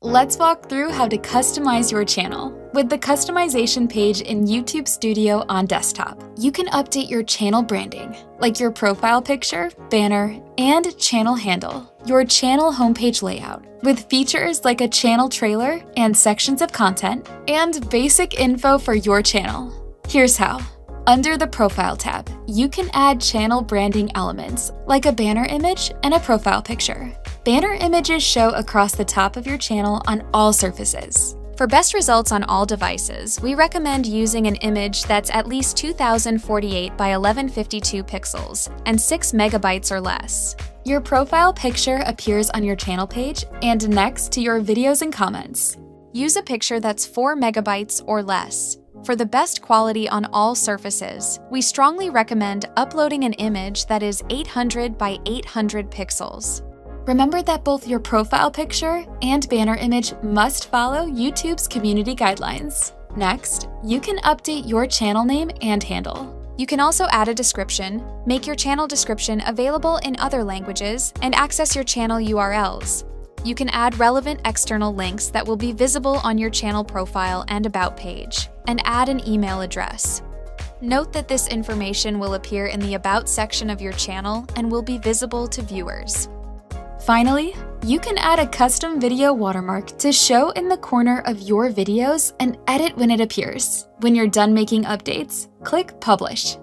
Let's walk through how to customize your channel. With the customization page in YouTube Studio on desktop, you can update your channel branding, like your profile picture, banner, and channel handle, your channel homepage layout, with features like a channel trailer and sections of content, and basic info for your channel. Here's how. Under the Profile tab, you can add channel branding elements, like a banner image and a profile picture. Banner images show across the top of your channel on all surfaces. For best results on all devices, we recommend using an image that's at least 2048 by 1152 pixels and 6 megabytes or less. Your profile picture appears on your channel page and next to your videos and comments. Use a picture that's 4 megabytes or less. For the best quality on all surfaces, we strongly recommend uploading an image that is 800 by 800 pixels. Remember that both your profile picture and banner image must follow YouTube's community guidelines. Next, you can update your channel name and handle. You can also add a description, make your channel description available in other languages, and access your channel URLs. You can add relevant external links that will be visible on your channel profile and about page, and add an email address. Note that this information will appear in the About section of your channel and will be visible to viewers. Finally, you can add a custom video watermark to show in the corner of your videos and edit when it appears. When you're done making updates, click Publish.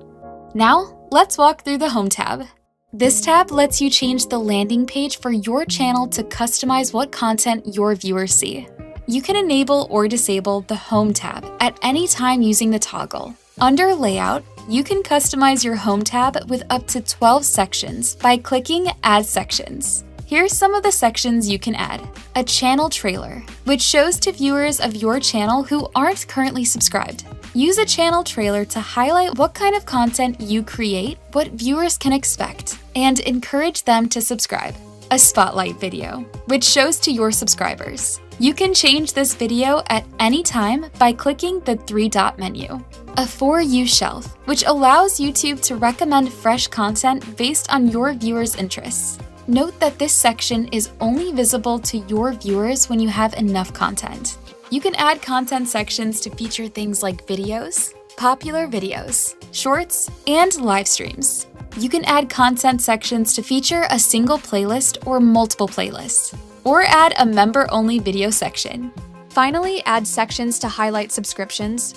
Now, let's walk through the Home tab. This tab lets you change the landing page for your channel to customize what content your viewers see. You can enable or disable the Home tab at any time using the toggle. Under Layout, you can customize your Home tab with up to 12 sections by clicking Add Sections. Here's some of the sections you can add. A channel trailer, which shows to viewers of your channel who aren't currently subscribed. Use a channel trailer to highlight what kind of content you create, what viewers can expect, and encourage them to subscribe. A spotlight video, which shows to your subscribers. You can change this video at any time by clicking the 3-dot menu. A For You shelf, which allows YouTube to recommend fresh content based on your viewers' interests. Note that this section is only visible to your viewers when you have enough content. You can add content sections to feature things like videos, popular videos, shorts, and live streams. You can add content sections to feature a single playlist or multiple playlists, or add a member-only video section. Finally, add sections to highlight subscriptions,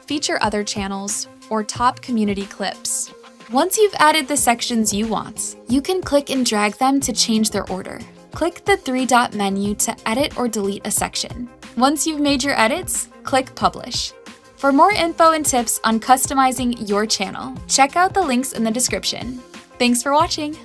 feature other channels, or top community clips. Once you've added the sections you want, you can click and drag them to change their order. Click the 3-dot menu to edit or delete a section. Once you've made your edits, click Publish. For more info and tips on customizing your channel, check out the links in the description. Thanks for watching!